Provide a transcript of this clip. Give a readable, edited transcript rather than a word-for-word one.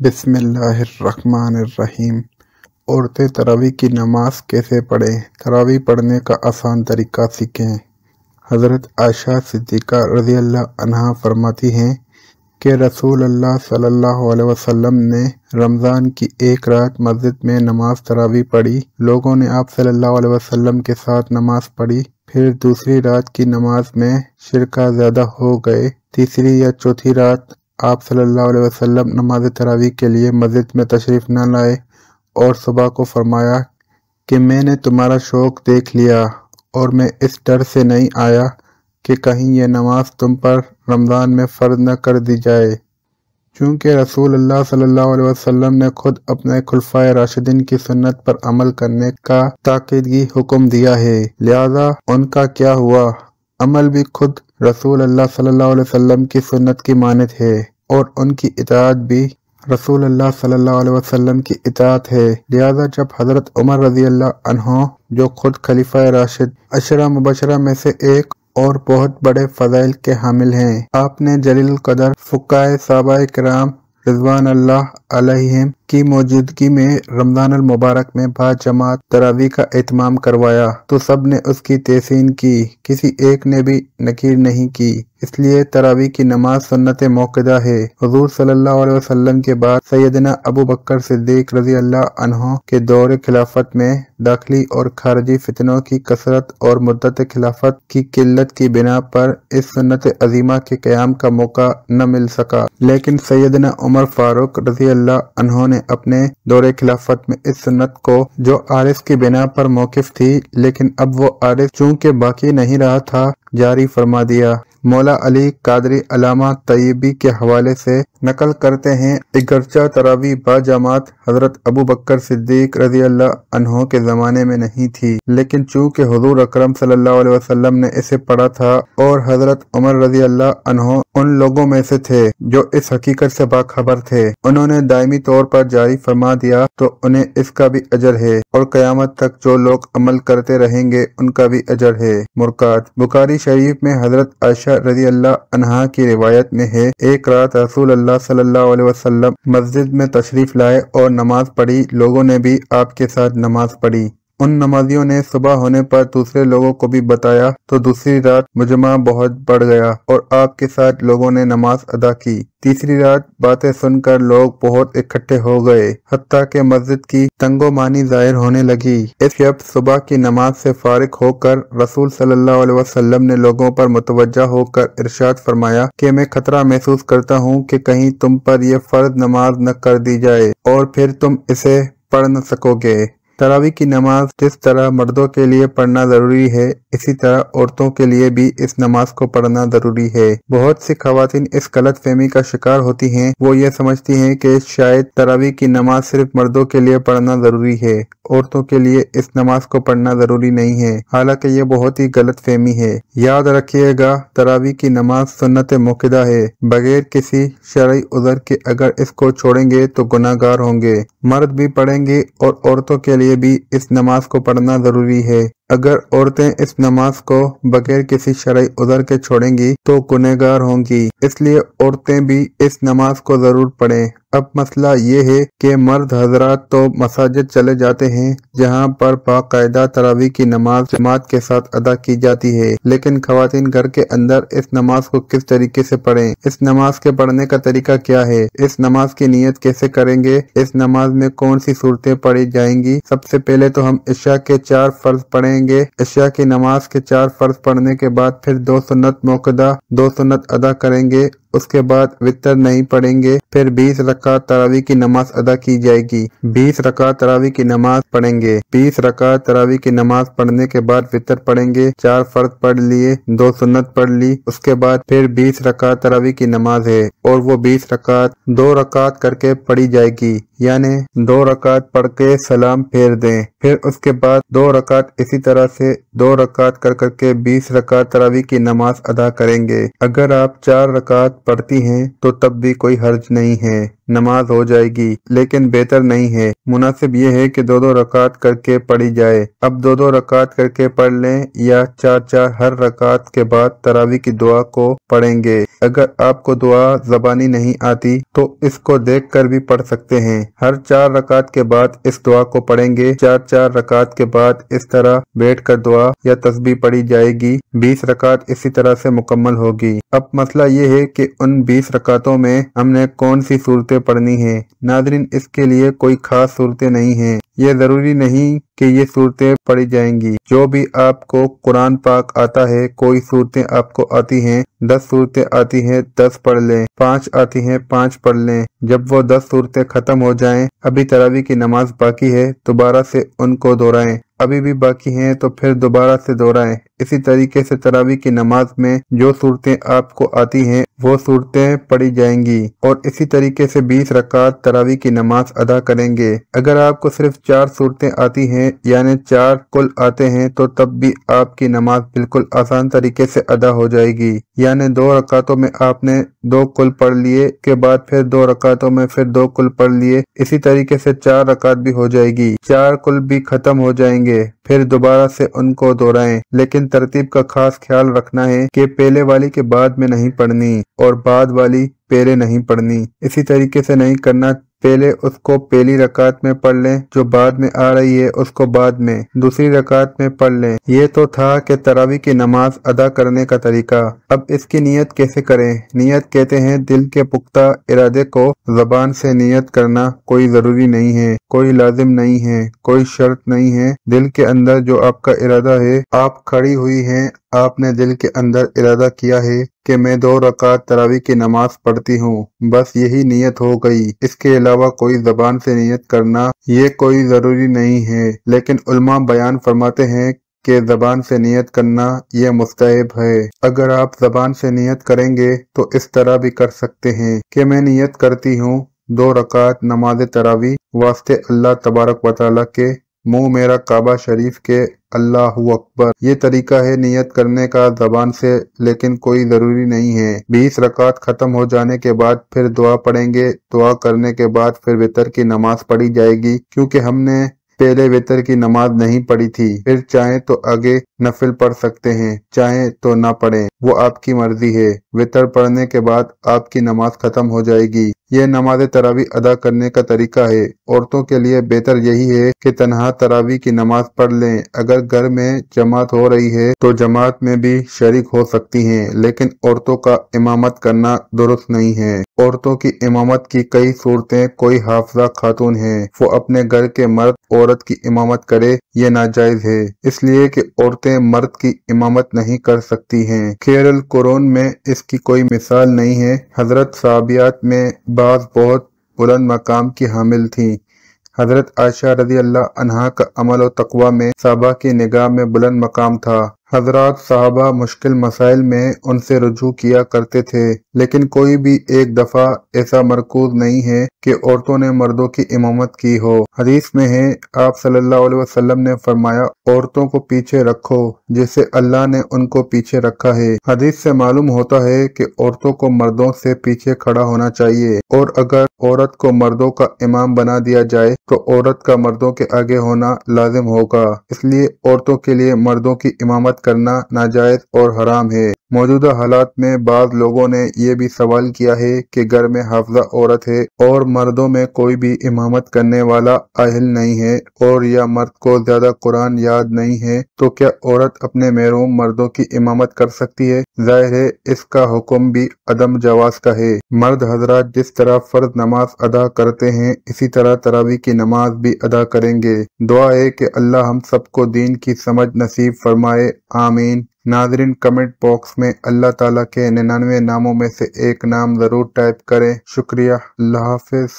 بسم اللہ الرحمن الرحیم۔ عورتیں تراویح کی نماز کیسے پڑھیں؟ تراویح پڑھنے کا آسان طریقہ سیکھیں۔ حضرت عائشہ صدیقہ رضی اللہ عنہا فرماتی ہیں کہ رسول اللہ صلی اللہ علیہ وسلم نے رمضان کی ایک رات مسجد میں نماز تراویح پڑھی۔ لوگوں نے آپ صلی اللہ علیہ وسلم کے ساتھ نماز پڑھی۔ پھر دوسری رات کی نماز میں شرکا زیادہ ہو گئے۔ تیسری یا چوتھی رات آپ صلی اللہ علیہ وسلم نماز تراویح کے لیے مسجد میں تشریف نہ لائے اور صبح کو فرمایا کہ میں نے تمہارا شوق دیکھ لیا اور میں اس ڈر سے نہیں آیا کہ کہیں یہ نماز تم پر رمضان میں فرض نہ کر دی جائے۔ چونکہ رسول اللہ صلی اللہ علیہ وسلم نے خود اپنے خلفائے راشدین کی سنت پر عمل کرنے کا تاکیدی حکم دیا ہے، لہذا ان کا کیا ہوا؟ عمل بھی خود رسول اللہ صلی اللہ علیہ وسلم کی سنت کی مانند ہے اور ان کی اطاعت بھی رسول اللہ صلی اللہ علیہ وسلم کی اطاعت ہے۔ لہذا جب حضرت عمر رضی اللہ عنہ، جو خود خلیفہ راشد 10 مبشرہ میں سے ایک اور بہت بڑے فضائل کے حامل ہیں، آپ نے جلیل القدر فقہائے صحابہ کرام رضوان اللہ علیہم کی موجودگی میں رمضان المبارک میں باجماعت تراویح کا اہتمام کروایا تو سب نے اس کی تحسین کی، کسی ایک نے بھی نکیر نہیں کی۔ اس لیے تراویح کی نماز سنت موقدہ ہے۔ حضور صلی اللہ علیہ وسلم کے بعد سیدنا ابو بکر صدیق رضی اللہ عنہ کے دور خلافت میں داخلی اور خارجی فتنوں کی کثرت اور مدت خلافت کی قلت کی بنا پر اس سنت عظیمہ کے قیام کا موقع نہ مل سکا، لیکن سیدنا عمر فاروق رضی اللہ عنہ نے اپنے دور خلافت میں اس سنت کو، جو عارض کی بنا پر موقف تھی لیکن اب وہ عارض چونکہ باقی نہیں رہا تھا، جاری فرما دیا۔ مولا علی قادری علامہ طیبی کے حوالے سے نقل کرتے ہیں، اگرچہ تراویح باجماعت حضرت ابو بکر صدیق رضی اللہ عنہ کے زمانے میں نہیں تھی، لیکن چونکہ حضور اکرم صلی اللہ علیہ وسلم نے اسے پڑھا تھا اور حضرت عمر رضی اللہ عنہ ان لوگوں میں سے تھے جو اس حقیقت سے باخبر تھے، انہوں نے دائمی طور پر جاری فرما دیا تو انہیں اس کا بھی اجر ہے اور قیامت تک جو لوگ عمل کرتے رہیں گے ان کا بھی اجر ہے۔ مرکات بخاری شریف میں حضرت عائشہ رضی اللہ عنہا کی روایت میں ہے، ایک رات رسول اللہ صلی اللہ علیہ وسلم مسجد میں تشریف لائے اور نماز پڑھی، لوگوں نے بھی آپ کے ساتھ نماز پڑھی۔ ان نمازیوں نے صبح ہونے پر دوسرے لوگوں کو بھی بتایا تو دوسری رات مجمع بہت بڑھ گیا اور آپ کے ساتھ لوگوں نے نماز ادا کی۔ تیسری رات باتیں سن کر لوگ بہت اکٹھے ہو گئے، حتیٰ کہ مسجد کی تنگو مانی ظاہر ہونے لگی۔ اس شب صبح کی نماز سے فارغ ہو کر رسول صلی اللہ علیہ وسلم نے لوگوں پر متوجہ ہو کر ارشاد فرمایا کہ میں خطرہ محسوس کرتا ہوں کہ کہیں تم پر یہ فرض نماز نہ کر دی جائے اور پھر تم اسے پڑھ نہ سکو گے۔ تراویح کی نماز جس طرح مردوں کے لیے پڑھنا ضروری ہے، اسی طرح عورتوں کے لیے بھی اس نماز کو پڑھنا ضروری ہے۔ بہت سی خواتین اس غلط فہمی کا شکار ہوتی ہیں، وہ یہ سمجھتی ہیں کہ شاید تراویح کی نماز صرف مردوں کے لیے پڑھنا ضروری ہے، عورتوں کے لیے اس نماز کو پڑھنا ضروری نہیں ہے، حالانکہ یہ بہت ہی غلط فہمی ہے۔ یاد رکھیے گا، تراویح کی نماز سنت موقدہ ہے، بغیر کسی شرعی عذر کے اگر اس کو چھوڑیں گے تو گناہ گار ہوں گے۔ مرد بھی پڑھیں گے اور عورتوں کے لیے بھی اس نماز کو پڑھنا ضروری ہے۔ اگر عورتیں اس نماز کو بغیر کسی شرعی عذر کے چھوڑیں گی تو گنہگار ہوں گی، اس لیے عورتیں بھی اس نماز کو ضرور پڑھیں۔ اب مسئلہ یہ ہے کہ مرد حضرات تو مساجد چلے جاتے ہیں جہاں پر باقاعدہ تراویح کی نماز جماعت کے ساتھ ادا کی جاتی ہے، لیکن خواتین گھر کے اندر اس نماز کو کس طریقے سے پڑھیں؟ اس نماز کے پڑھنے کا طریقہ کیا ہے؟ اس نماز کی نیت کیسے کریں گے؟ اس نماز میں کون سی صورتیں پڑھی جائیں گی؟ سب سے پہلے تو ہم عشاء کے 4 فرض پڑھیں گے۔ عشاء کی نماز کے 4 فرض پڑھنے کے بعد پھر 2 سنت موقدہ، 2 سنت ادا کریں گے، اس کے بعد وتر نہیں پڑھیں گے، پھر 20 رکعت تراویح کی نماز ادا کی جائے گی۔ 20 رکعت تراویح کی نماز پڑھیں گے۔ 20 رکعت تراویح کی نماز پڑھنے کے بعد وتر پڑھیں گے، 4 فرض پڑھ لیے، 2 سنت پڑھ لی، اس کے بعد پھر 20 رکعت تراویح کی نماز ہے اور وہ 20 رکعت 2 رکعت کر کے پڑھی جائے گی، یعنی 2 رکعت پڑھ کے سلام پھیر دیں، پھر اس کے بعد 2 رکعت اسی طرح سے 2 رکعت کر کے 20 رکعت تراویح کی نماز ادا کریں گے۔ اگر آپ 4 رکعت पढ़ती हैं तो तब भी कोई हर्ज नहीं है, नमाज हो जाएगी, लेकिन बेहतर नहीं है, मुनासिब ये है कि 2-2 रकात करके पढ़ी जाए। अब 2-2 रकात करके पढ़ लें या 4-4 हर रकात के बाद तरावी की दुआ को पढ़ेंगे। अगर आपको दुआ ज़बानी नहीं आती तो इसको देखकर भी पढ़ सकते हैं। हर 4 रकात के बाद इस दुआ को पढ़ेंगे। 4-4 रकात के बाद इस तरह बैठकर दुआ या तस्बीह पढ़ी जाएगी। 20 रकात इसी तरह से मुकम्मल होगी। अब मसला ये है कि उन 20 रकातों में हमने कौन सी सूरतें पढ़नी है। नाज़रीन, इसके लिए कोई खास सूरतें नहीं हैं। ये जरूरी नहीं कि ये सूरतें पढ़ी जाएंगी। जो भी आपको कुरान पाक आता है, कोई सूरतें आपको आती हैं, 10 सूरतें आती हैं 10 पढ़ लें, 5 आती हैं 5 पढ़ लें। जब वो 10 सूरतें खत्म हो जाएं, अभी तरावी की नमाज बाकी है, दोबारा से उनको दोहराएं। अभी भी बाकी हैं तो फिर दोबारा से दोहराएं। इसी तरीके से तरावी की नमाज में जो सूरतें आपको आती हैं वो सूरतें पढ़ी जाएंगी और इसी तरीके से 20 रकात तरावी की नमाज अदा करेंगे। अगर आपको सिर्फ 4 सूरतें आती हैं यानी 4 कुल आते हैं तो तब भी आपकी नमाज बिल्कुल आसान तरीके से अदा हो जाएगी। यानी 2 रकातों में आपने 2 कुल पढ़ लिए, के बाद फिर 2 रकातों में फिर 2 कुल पढ़ लिए। इसी तरीके से 4 रकात भी हो जाएगी, 4 कुल भी खत्म हो जाएंगे। फिर दोबारा से उनको दोहराएं, लेकिन तरतीब का खास ख्याल रखना है कि पहले वाली के बाद में नहीं पढ़नी और बाद वाली पहले नहीं पढ़नी। इसी तरीके से नहीं करना, पहले उसको पहली रकात में पढ़ लें, जो बाद में आ रही है उसको बाद में दूसरी रकात में पढ़ लें। ये तो था कि तरावी की नमाज अदा करने का तरीका। अब इसकी नियत कैसे करें। नियत कहते हैं दिल के पुख्ता इरादे को ज़बान से नियत करना कोई ज़रूरी नहीं है, कोई लाजिम नहीं है, कोई शर्त नहीं है। दिल के अंदर जो आपका इरादा है, आप खड़ी हुई हैं, आपने दिल के अंदर इरादा किया है कि मैं 2 रकात तरावी की नमाज पढ़ती हूँ, बस यही नियत हो गई। इसके अलावा कोई ज़बान से नियत करना ये कोई ज़रूरी नहीं है, लेकिन उलमा बयान फरमाते हैं कि ज़बान से नियत करना ये मुस्तहब है। अगर आप ज़बान से नियत करेंगे तो इस तरह भी कर सकते हैं कि मैं नियत करती हूँ 2 रकात नमाज तरावी वास्ते अल्लाह तबारक व तआला के, मुँह मेरा काबा शरीफ के, अल्लाहु अकबर। ये तरीका है नियत करने का ज़बान से, लेकिन कोई ज़रूरी नहीं है। 20 रकात ख़त्म हो जाने के बाद फिर दुआ पढ़ेंगे। दुआ करने के बाद फिर वितर की नमाज पढ़ी जाएगी, क्योंकि हमने पहले वितर की नमाज नहीं पढ़ी थी। फिर चाहे तो आगे नफिल पढ़ सकते हैं, चाहे तो ना पढ़ें, वो आपकी मर्जी है। वितर पढ़ने के बाद आपकी नमाज खत्म हो जाएगी। यह नमाज तरावी अदा करने का तरीका है। औरतों के लिए बेहतर यही है कि तन्हा तरावी की नमाज पढ़ लें। अगर घर में जमात हो रही है तो जमात में भी शरीक हो सकती हैं, लेकिन औरतों का इमामत करना दुरुस्त नहीं है। औरतों की इमामत की कई सूरतें, कोई हाफिजा खातून है वो अपने घर के मर्द औरत की इमामत करे, ये नाजायज है, इसलिए कि औरतें मर्द की इमामत नहीं कर सकती हैं। खैरुल कुरान में इसकी कोई मिसाल नहीं है। हजरत साहबियात में बाज बहुत बुलंद मकाम की हामिल थी। हजरत आयशा रज़ी अल्लाह अन्हा का अमल और तकवा में साहबा की निगाह में बुलंद मकाम था। हजरात साहबा मुश्किल मसाइल में उनसे रुजू किया करते थे, लेकिन कोई भी एक दफा ऐसा मरकूज नहीं है कि औरतों ने मर्दों की इमामत की हो। हदीस में है, आप सल्लल्लाहु अलैहि वसल्लम ने फरमाया, औरतों को पीछे रखो जैसे अल्लाह ने उनको पीछे रखा है। हदीस से मालूम होता है कि औरतों को मर्दों से पीछे खड़ा होना चाहिए, और अगर औरत को मर्दों का इमाम बना दिया जाए तो औरत का मर्दों के आगे होना लाजिम होगा। इसलिए औरतों के लिए मर्दों की इमामत करना नाजायज और हराम है। मौजूदा हालात में बाज लोगों ने ये भी सवाल किया है कि घर में हाफिजा औरत है और मर्दों में कोई भी इमामत करने वाला अहल नहीं है, और या मर्द को ज्यादा कुरान याद नहीं है, तो क्या औरत अपने महरूम मर्दों की इमामत कर सकती है? जाहिर है इसका हुक्म भी अदम जवाज का है। मर्द हजरात जिस तरह फर्ज नमाज अदा करते हैं, इसी तरह तरावी की नमाज भी अदा करेंगे। दुआ है कि अल्लाह हम सबको दीन की समझ नसीब फरमाए, आमीन। नाज़रीन, कमेंट बॉक्स में अल्लाह ताला के 99 नामों में से एक नाम जरूर टाइप करें। शुक्रिया। अल्लाह हाफिज।